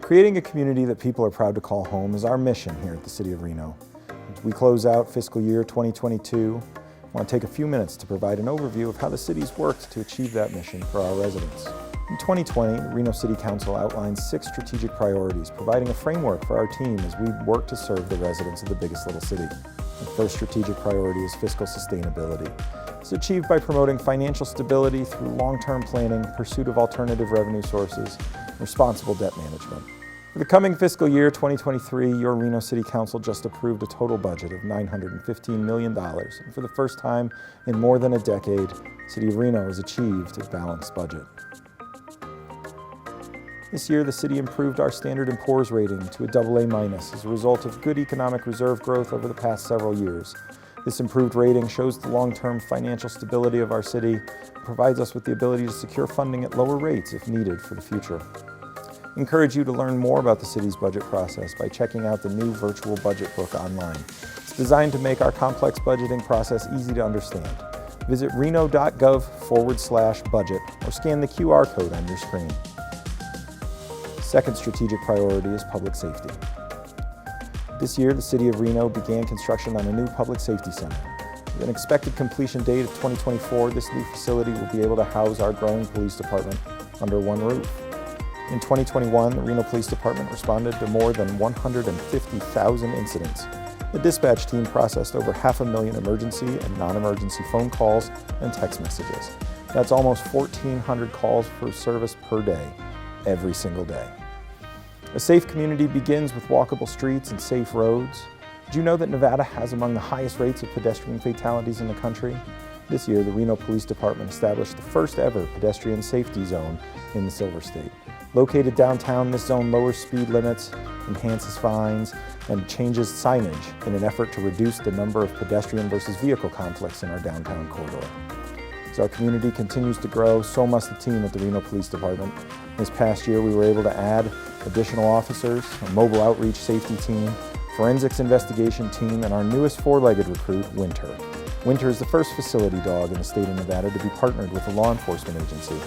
Creating a community that people are proud to call home is our mission here at the City of Reno. As we close out fiscal year 2022, I want to take a few minutes to provide an overview of how the city's worked to achieve that mission for our residents. In 2020, the Reno City Council outlined 6 strategic priorities, providing a framework for our team as we work to serve the residents of the biggest little city. The first strategic priority is fiscal sustainability. It's achieved by promoting financial stability through long-term planning, pursuit of alternative revenue sources, and responsible debt management. For the coming fiscal year 2023, your Reno City Council just approved a total budget of $915 million. And for the first time in more than a decade, the City of Reno has achieved a balanced budget. This year, the city improved our Standard & Poor's rating to a AA- as a result of good economic reserve growth over the past several years. This improved rating shows the long-term financial stability of our city and provides us with the ability to secure funding at lower rates if needed for the future. I encourage you to learn more about the city's budget process by checking out the new virtual budget book online. It's designed to make our complex budgeting process easy to understand. Visit reno.gov/budget or scan the QR code on your screen. Second strategic priority is public safety. This year, the City of Reno began construction on a new public safety center. With an expected completion date of 2024, this new facility will be able to house our growing police department under one roof. In 2021, the Reno Police Department responded to more than 150,000 incidents. The dispatch team processed over 500,000 emergency and non-emergency phone calls and text messages. That's almost 1,400 calls for service per day, every single day. A safe community begins with walkable streets and safe roads. Did you know that Nevada has among the highest rates of pedestrian fatalities in the country? This year, the Reno Police Department established the first ever pedestrian safety zone in the Silver State. Located downtown, this zone lowers speed limits, enhances fines, and changes signage in an effort to reduce the number of pedestrian versus vehicle conflicts in our downtown corridor. As our community continues to grow, so must the team at the Reno Police Department. This past year, we were able to add additional officers, a mobile outreach safety team, forensics investigation team, and our newest 4-legged recruit, Winter. Winter is the first facility dog in the state of Nevada to be partnered with a law enforcement agency.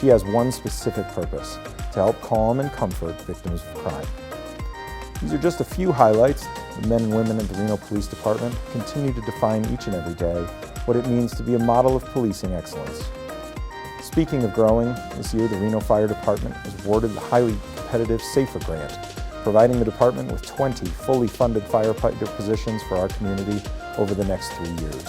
She has one specific purpose: to help calm and comfort victims of crime. These are just a few highlights. The men and women at the Reno Police Department continue to define each and every day what it means to be a model of policing excellence. Speaking of growing, this year the Reno Fire Department was awarded the highly competitive SAFER grant, providing the department with 20 fully funded firefighter positions for our community over the next 3 years.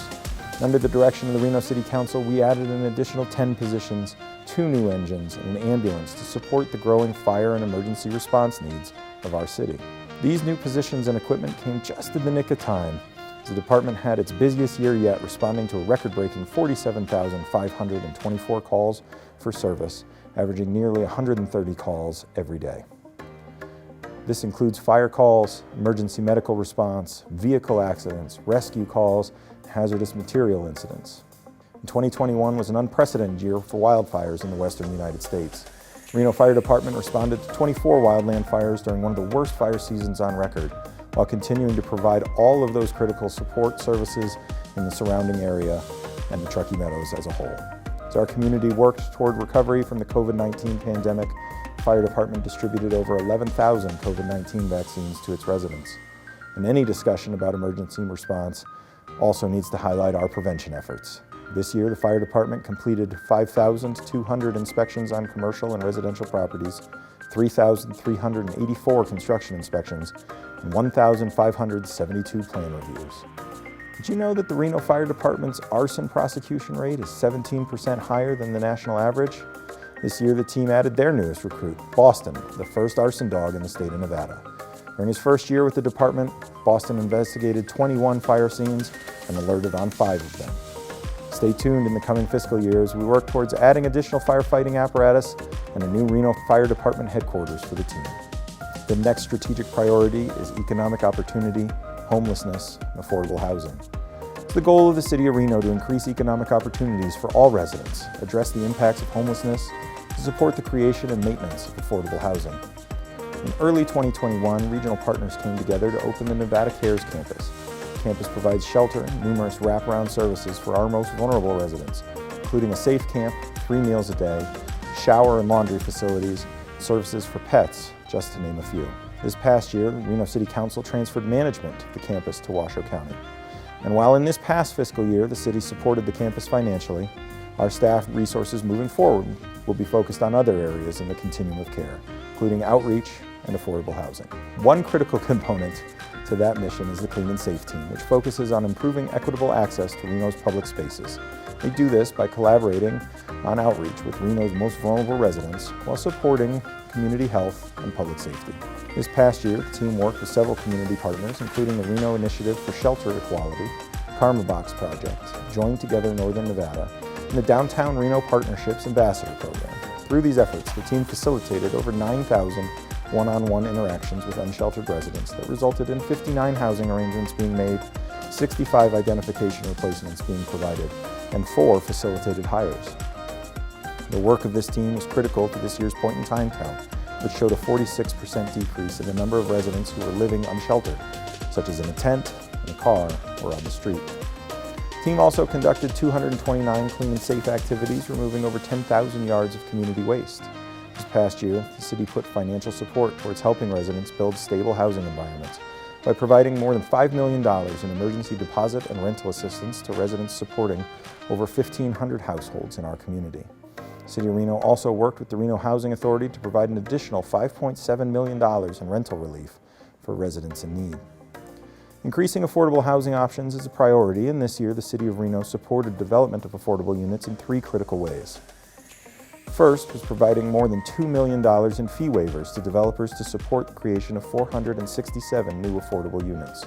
Under the direction of the Reno City Council, we added an additional 10 positions, 2 new engines, and an ambulance to support the growing fire and emergency response needs of our city. These new positions and equipment came just in the nick of time, as the department had its busiest year yet, responding to a record-breaking 47,524 calls for service, averaging nearly 130 calls every day. This includes fire calls, emergency medical response, vehicle accidents, rescue calls, and hazardous material incidents. 2021 was an unprecedented year for wildfires in the western United States. Reno Fire Department responded to 24 wildland fires during one of the worst fire seasons on record, while continuing to provide all of those critical support services in the surrounding area and the Truckee Meadows as a whole. As our community worked toward recovery from the COVID-19 pandemic, the Fire Department distributed over 11,000 COVID-19 vaccines to its residents. And any discussion about emergency response also needs to highlight our prevention efforts. This year, the Fire Department completed 5,200 inspections on commercial and residential properties, 3,384 construction inspections, and 1,572 plan reviews. Did you know that the Reno Fire Department's arson prosecution rate is 17% higher than the national average? This year, the team added their newest recruit, Boston, the first arson dog in the state of Nevada. During his first year with the department, Boston investigated 21 fire scenes and alerted on 5 of them. Stay tuned in the coming fiscal year as we work towards adding additional firefighting apparatus and a new Reno Fire Department headquarters for the team. The next strategic priority is economic opportunity, homelessness, and affordable housing. It's the goal of the City of Reno to increase economic opportunities for all residents, address the impacts of homelessness, and support the creation and maintenance of affordable housing. In early 2021, regional partners came together to open the Nevada Cares campus. The campus provides shelter and numerous wraparound services for our most vulnerable residents, including a safe camp, 3 meals a day, shower and laundry facilities, services for pets, just to name a few. This past year, the Reno City Council transferred management of the campus to Washoe County. And while in this past fiscal year the city supported the campus financially, our staff resources moving forward will be focused on other areas in the continuum of care, including outreach and affordable housing. One critical component to that mission is the Clean and Safe team, which focuses on improving equitable access to Reno's public spaces. They do this by collaborating on outreach with Reno's most vulnerable residents while supporting community health and public safety. This past year, the team worked with several community partners, including the Reno Initiative for Shelter Equality, Karma Box Project, Join Together Northern Nevada, and the Downtown Reno Partnerships Ambassador Program. Through these efforts, the team facilitated over 9,000 one-on-one interactions with unsheltered residents that resulted in 59 housing arrangements being made, 65 identification replacements being provided, and 4 facilitated hires. The work of this team was critical to this year's point-in-time count, which showed a 46% decrease in the number of residents who were living unsheltered, such as in a tent, in a car, or on the street. The team also conducted 229 clean and safe activities, removing over 10,000 yards of community waste. This past year, the city put financial support towards helping residents build stable housing environments by providing more than $5 million in emergency deposit and rental assistance to residents supporting over 1,500 households in our community. The City of Reno also worked with the Reno Housing Authority to provide an additional $5.7 million in rental relief for residents in need. Increasing affordable housing options is a priority, and this year the City of Reno supported development of affordable units in 3 critical ways. First was providing more than $2 million in fee waivers to developers to support the creation of 467 new affordable units.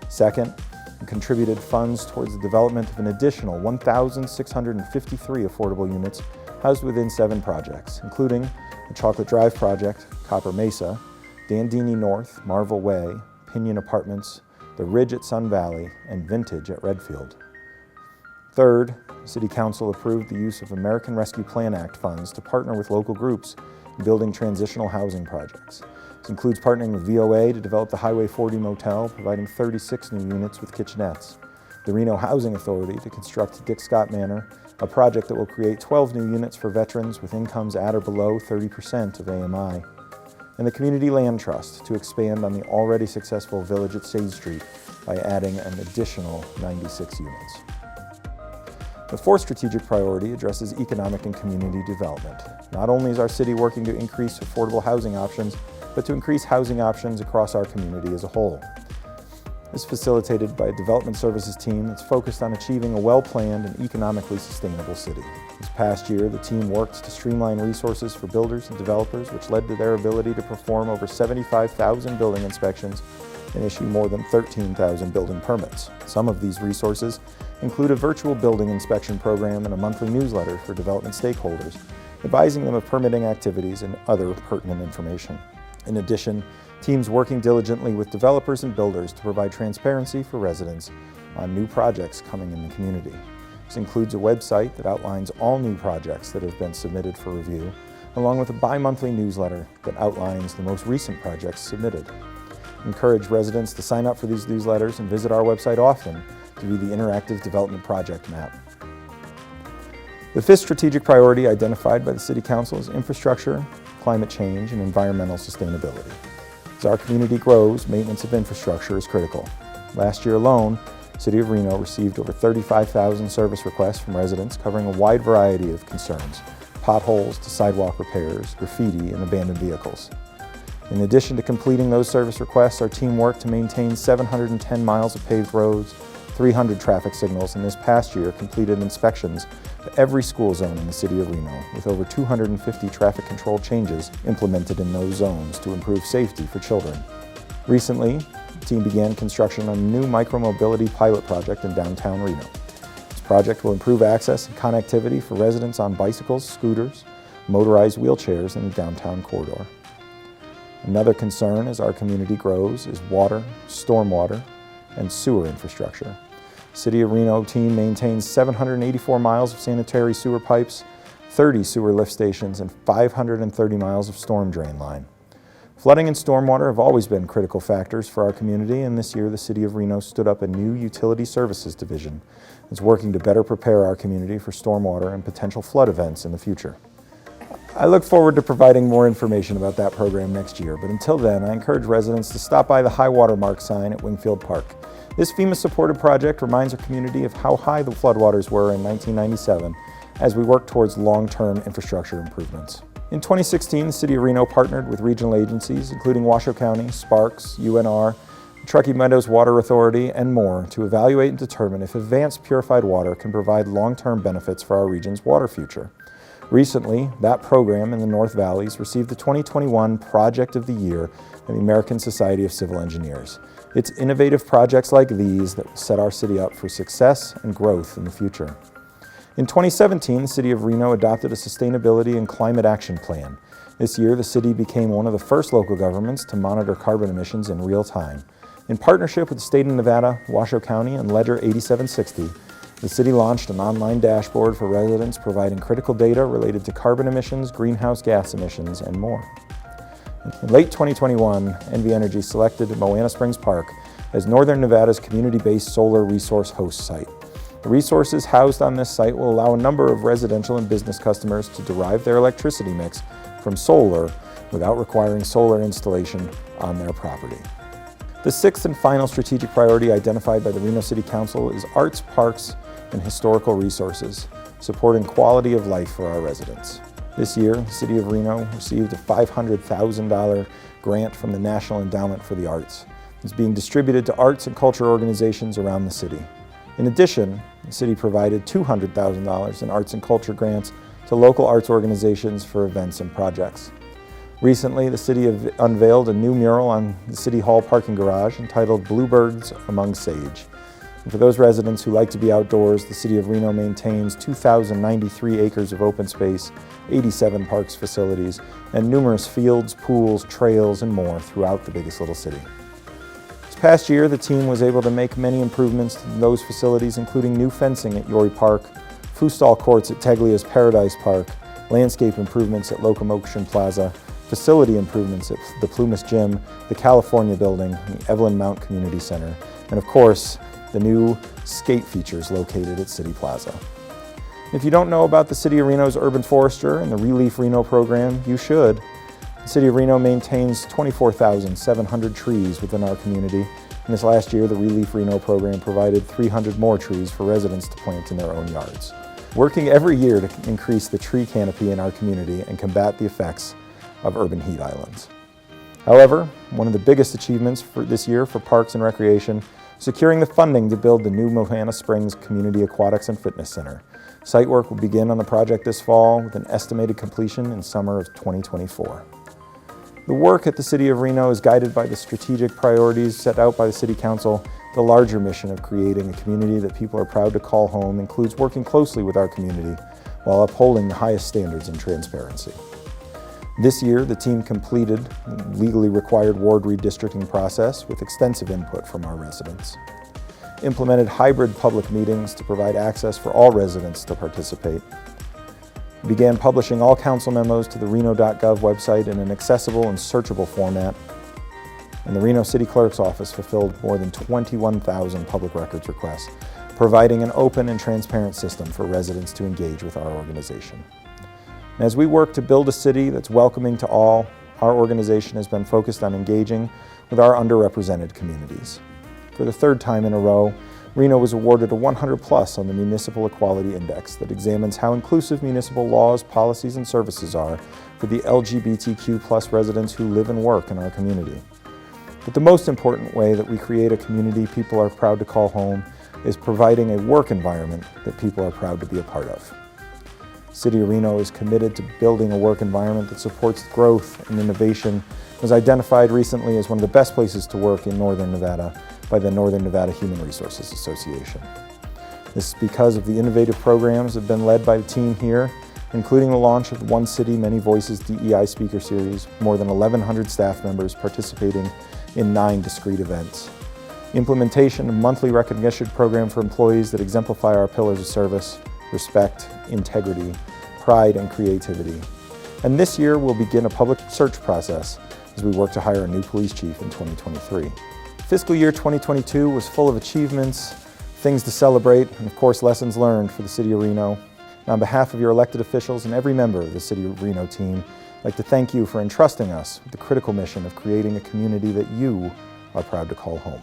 Second, we contributed funds towards the development of an additional 1,653 affordable units housed within 7 projects, including the Chocolate Drive Project, Copper Mesa, Dandini North, Marvel Way, Pinion Apartments, The Ridge at Sun Valley, and Vintage at Redfield. Third, the City Council approved the use of American Rescue Plan Act funds to partner with local groups in building transitional housing projects. This includes partnering with VOA to develop the Highway 40 Motel, providing 36 new units with kitchenettes, the Reno Housing Authority to construct Dick Scott Manor, a project that will create 12 new units for veterans with incomes at or below 30% of AMI, and the Community Land Trust to expand on the already successful Village at Sage Street by adding an additional 96 units. The fourth strategic priority addresses economic and community development. Not only is our city working to increase affordable housing options, but to increase housing options across our community as a whole. This is facilitated by a development services team that's focused on achieving a well-planned and economically sustainable city. This past year, the team worked to streamline resources for builders and developers, which led to their ability to perform over 75,000 building inspections and issue more than 13,000 building permits. Some of these resources include a virtual building inspection program and a monthly newsletter for development stakeholders, advising them of permitting activities and other pertinent information. In addition, teams working diligently with developers and builders to provide transparency for residents on new projects coming in the community. This includes a website that outlines all new projects that have been submitted for review, along with a bi-monthly newsletter that outlines the most recent projects submitted. Encourage residents to sign up for these newsletters and visit our website often to view the interactive development project map. The fifth strategic priority identified by the City Council is infrastructure, climate change, and environmental sustainability. As our community grows, maintenance of infrastructure is critical. Last year alone, the City of Reno received over 35,000 service requests from residents covering a wide variety of concerns, potholes to sidewalk repairs, graffiti, and abandoned vehicles. In addition to completing those service requests, our team worked to maintain 710 miles of paved roads, 300 traffic signals, and this past year completed inspections to every school zone in the City of Reno, with over 250 traffic control changes implemented in those zones to improve safety for children. Recently, the team began construction on a new micromobility pilot project in downtown Reno. This project will improve access and connectivity for residents on bicycles, scooters, motorized wheelchairs in the downtown corridor. Another concern as our community grows is water, stormwater, and sewer infrastructure. The City of Reno team maintains 784 miles of sanitary sewer pipes, 30 sewer lift stations, and 530 miles of storm drain line. Flooding and stormwater have always been critical factors for our community, and this year the City of Reno stood up a new Utility Services Division that's working to better prepare our community for stormwater and potential flood events in the future. I look forward to providing more information about that program next year, but until then, I encourage residents to stop by the high water mark sign at Wingfield Park. This FEMA-supported project reminds our community of how high the floodwaters were in 1997 as we work towards long-term infrastructure improvements. In 2016, the City of Reno partnered with regional agencies, including Washoe County, Sparks, UNR, Truckee Meadows Water Authority, and more, to evaluate and determine if advanced purified water can provide long-term benefits for our region's water future. Recently, that program in the North Valleys received the 2021 Project of the Year of the American Society of Civil Engineers. It's innovative projects like these that will set our city up for success and growth in the future. In 2017, the City of Reno adopted a Sustainability and Climate Action Plan. This year, the city became one of the first local governments to monitor carbon emissions in real time. In partnership with the state of Nevada, Washoe County, and Ledger 8760, the city launched an online dashboard for residents providing critical data related to carbon emissions, greenhouse gas emissions, and more. In late 2021, NV Energy selected Moana Springs Park as Northern Nevada's community-based solar resource host site. The resources housed on this site will allow a number of residential and business customers to derive their electricity mix from solar without requiring solar installation on their property. The sixth and final strategic priority identified by the Reno City Council is arts, parks, and historical resources, supporting quality of life for our residents. This year, the City of Reno received a $500,000 grant from the National Endowment for the Arts. It's being distributed to arts and culture organizations around the city. In addition, the city provided $200,000 in arts and culture grants to local arts organizations for events and projects. Recently, the city unveiled a new mural on the City Hall parking garage entitled Bluebirds Among Sage. And for those residents who like to be outdoors, the City of Reno maintains 2,093 acres of open space, 87 parks facilities, and numerous fields, pools, trails, and more throughout the biggest little city. This past year, the team was able to make many improvements to those facilities, including new fencing at Yory Park, foosball courts at Teglia's Paradise Park, landscape improvements at Locomotion Plaza, facility improvements at the Plumas Gym, the California Building, and the Evelyn Mount Community Center, and of course, the new skate features located at City Plaza. If you don't know about the City of Reno's Urban Forester and the Relief Reno program, you should. The City of Reno maintains 24,700 trees within our community, and this last year the Relief Reno program provided 300 more trees for residents to plant in their own yards. Working every year to increase the tree canopy in our community and combat the effects of urban heat islands. However, one of the biggest achievements for this year for Parks and Recreation, securing the funding to build the new Moana Springs Community Aquatics and Fitness Center. Site work will begin on the project this fall with an estimated completion in summer of 2024. The work at the City of Reno is guided by the strategic priorities set out by the City Council. The larger mission of creating a community that people are proud to call home includes working closely with our community while upholding the highest standards in transparency. This year, the team completed the legally required ward redistricting process with extensive input from our residents, implemented hybrid public meetings to provide access for all residents to participate, began publishing all council memos to the reno.gov website in an accessible and searchable format, and the Reno City Clerk's Office fulfilled more than 21,000 public records requests, providing an open and transparent system for residents to engage with our organization. And as we work to build a city that's welcoming to all, our organization has been focused on engaging with our underrepresented communities. For the third time in a row, Reno was awarded a 100 plus on the Municipal Equality Index that examines how inclusive municipal laws, policies, and services are for the LGBTQ plus residents who live and work in our community. But the most important way that we create a community people are proud to call home is providing a work environment that people are proud to be a part of. City of Reno is committed to building a work environment that supports growth and innovation. It was identified recently as one of the best places to work in Northern Nevada by the Northern Nevada Human Resources Association. This is because of the innovative programs that have been led by the team here, including the launch of the One City, Many Voices DEI Speaker Series, more than 1,100 staff members participating in 9 discrete events. Implementation of a monthly recognition program for employees that exemplify our pillars of service, respect, integrity, pride, and creativity. And this year we'll begin a public search process as we work to hire a new police chief in 2023. Fiscal year 2022 was full of achievements, things to celebrate, and of course lessons learned for the City of Reno. And on behalf of your elected officials and every member of the City of Reno team, I'd like to thank you for entrusting us with the critical mission of creating a community that you are proud to call home.